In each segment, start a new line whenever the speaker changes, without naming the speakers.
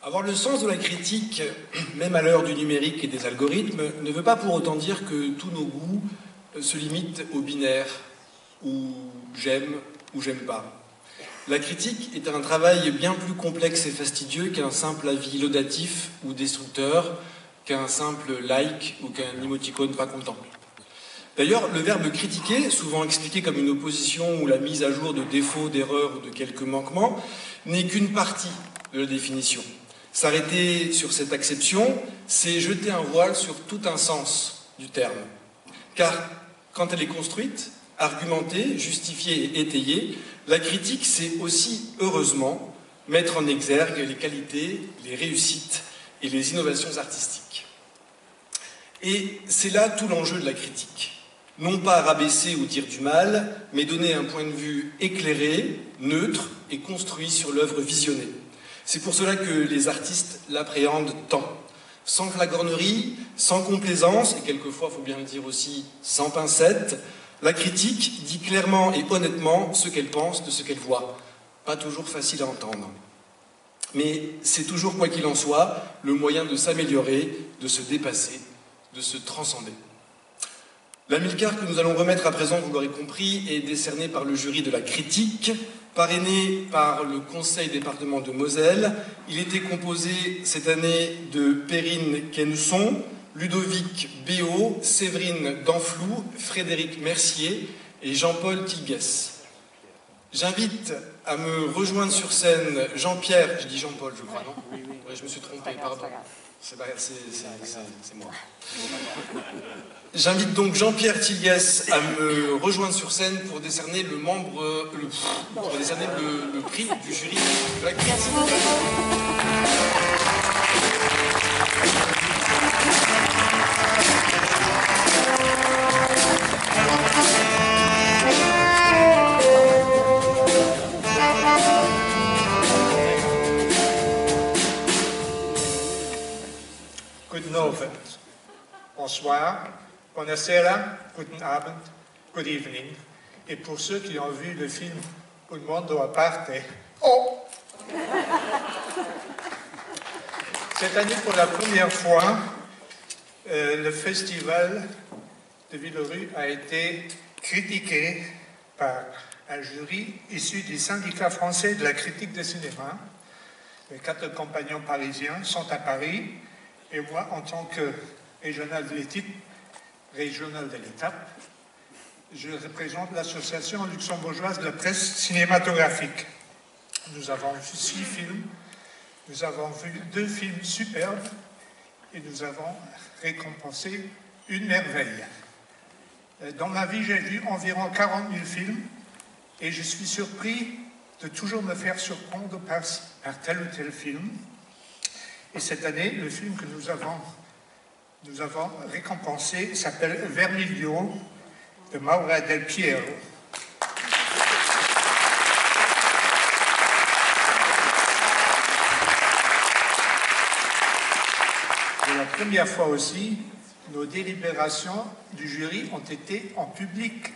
Avoir le sens de la critique, même à l'heure du numérique et des algorithmes, ne veut pas pour autant dire que tous nos goûts se limitent au binaire, ou j'aime ou j'aime pas. La critique est un travail bien plus complexe et fastidieux qu'un simple avis laudatif ou destructeur, qu'un simple like ou qu'un émoticône racontant. D'ailleurs, le verbe critiquer, souvent expliqué comme une opposition ou la mise à jour de défauts, d'erreurs ou de quelques manquements, n'est qu'une partie de la définition. S'arrêter sur cette acception, c'est jeter un voile sur tout un sens du terme. Car quand elle est construite, argumentée, justifiée et étayée, la critique, c'est aussi, heureusement, mettre en exergue les qualités, les réussites et les innovations artistiques. Et c'est là tout l'enjeu de la critique. Non pas rabaisser ou dire du mal, mais donner un point de vue éclairé, neutre et construit sur l'œuvre visionnée. C'est pour cela que les artistes l'appréhendent tant. Sans flagornerie, sans complaisance, et quelquefois, il faut bien le dire aussi, sans pincette, la critique dit clairement et honnêtement ce qu'elle pense de ce qu'elle voit. Pas toujours facile à entendre. Mais c'est toujours, quoi qu'il en soit, le moyen de s'améliorer, de se dépasser, de se transcender. L'Amilcar que nous allons remettre à présent, vous l'aurez compris, est décerné par le jury de la critique, parrainé par le Conseil département de Moselle. Il était composé cette année de Perrine Kenson, Ludovic Béot, Séverine Danflou, Frédéric Mercier et Jean-Paul Tilguès. J'invite à me rejoindre sur scène Jean-Pierre, je dis Jean-Paul je crois, non? Oui, je me suis trompé, pardon. C'est moi. J'invite donc Jean-Pierre Tilguès à me rejoindre sur scène pour décerner le prix du jury de la critique.
Guten Abend. Bonsoir. Buonasera. Guten Abend. Good evening. Et pour ceux qui ont vu le film Un mondo a parte, oh! Cette année, pour la première fois, le festival de Villerue a été critiqué par un jury issu du syndicat français de la critique de cinéma. Les 4 compagnons parisiens sont à Paris. Et moi, en tant que régional de l'étape, je représente l'association luxembourgeoise de la presse cinématographique. Nous avons vu 6 films, nous avons vu 2 films superbes et nous avons récompensé une merveille. Dans ma vie, j'ai vu environ 40 000 films et je suis surpris de toujours me faire surprendre par tel ou tel film. Et cette année, le film que nous avons récompensé s'appelle Vermiglio de Maura Del Piero. Pour la première fois aussi, nos délibérations du jury ont été en public.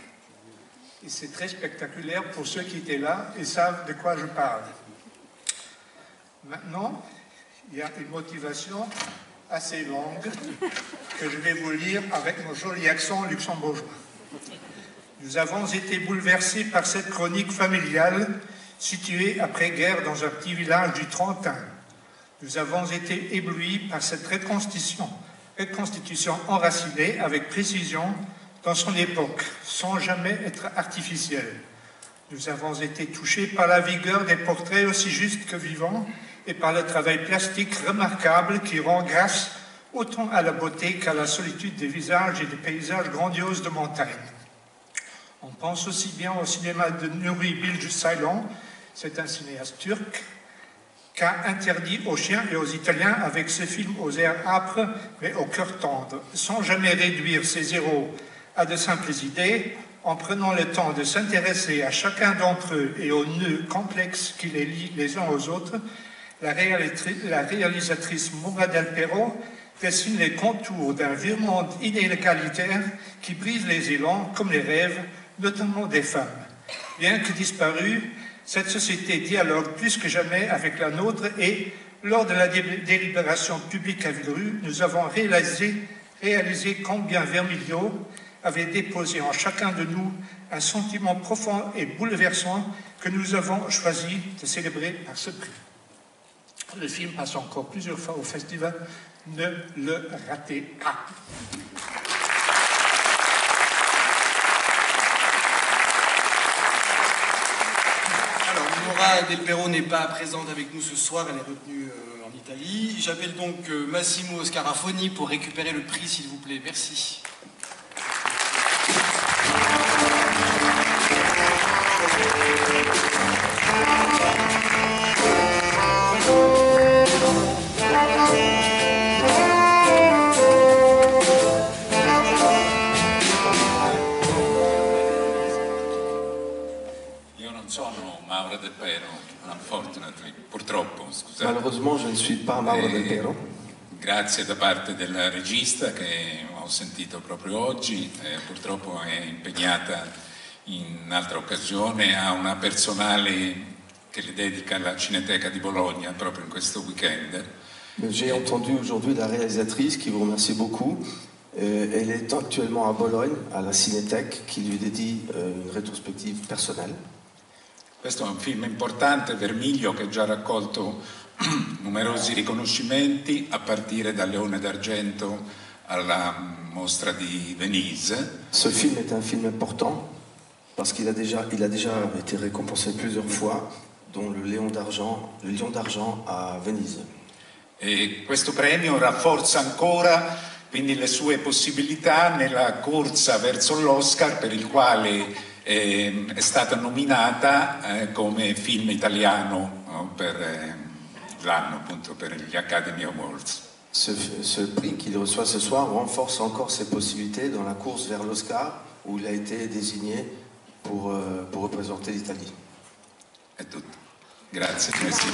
Et c'est très spectaculaire pour ceux qui étaient là et savent de quoi je parle. Maintenant, il y a une motivation assez longue que je vais vous lire avec mon joli accent luxembourgeois. Nous avons été bouleversés par cette chronique familiale située après-guerre dans un petit village du Trentin. Nous avons été éblouis par cette reconstitution enracinée avec précision dans son époque, sans jamais être artificielle. Nous avons été touchés par la vigueur des portraits aussi justes que vivants et par le travail plastique remarquable qui rend grâce autant à la beauté qu'à la solitude des visages et des paysages grandioses de montagne. On pense aussi bien au cinéma de Nuri Bilge Ceylan, c'est un cinéaste turc, qu'a interdit aux chiens et aux Italiens avec ce film aux airs âpres mais au cœur tendre, sans jamais réduire ses héros à de simples idées, en prenant le temps de s'intéresser à chacun d'entre eux et aux nœuds complexes qui les lient les uns aux autres. La réalisatrice Maura Del Piero dessine les contours d'un vieux monde inégalitaire qui brise les élans comme les rêves, notamment des femmes. Bien que disparue, cette société dialogue plus que jamais avec la nôtre et Lors de la délibération publique à Villerue, nous avons réalisé combien Vermilio avait déposé en chacun de nous un sentiment profond et bouleversant que nous avons choisi de célébrer par ce prix. Le film passe encore plusieurs fois au festival. Ne le ratez pas.
Alors, Nora Del Pero n'est pas présente avec nous ce soir, elle est retenue en Italie. J'appelle donc Massimo Scarafoni pour récupérer le prix, s'il vous plaît. Merci.
Mauro Del Pero, unfortunately, purtroppo, scusate.
Malheureusement, je ne suis pas Mauro Del Pero.
Grazie da parte del regista che ho sentito proprio oggi, purtroppo è impegnata in un'altra occasione, ha una personale che le dedica alla Cineteca di Bologna proprio in questo weekend.
J'ai entendu aujourd'hui la réalisatrice qui vous remercie beaucoup. Elle est actuellement à Bologne, à la Cinéthèque, qui lui dédie une rétrospective personnelle.
Questo è un film importante, Vermiglio, che ha già raccolto numerosi riconoscimenti, a partire dal Leone d'Argento alla mostra di Venise.
Ce film est un film important parce qu'il a déjà été récompensé plusieurs fois, dont le Lion d'Argent à Venise.
E questo premio rafforza ancora quindi le sue possibilità nella corsa verso l'Oscar, per il quale è stata nominata come film italiano per l'anno, appunto, per gli Academy Awards.
Ce prix qu'il reçoit ce soir renforce encore ses possibilités dans la course vers l'Oscar, où il a été désigné pour représenter l'Italie.
È tutto. Grazie. Merci.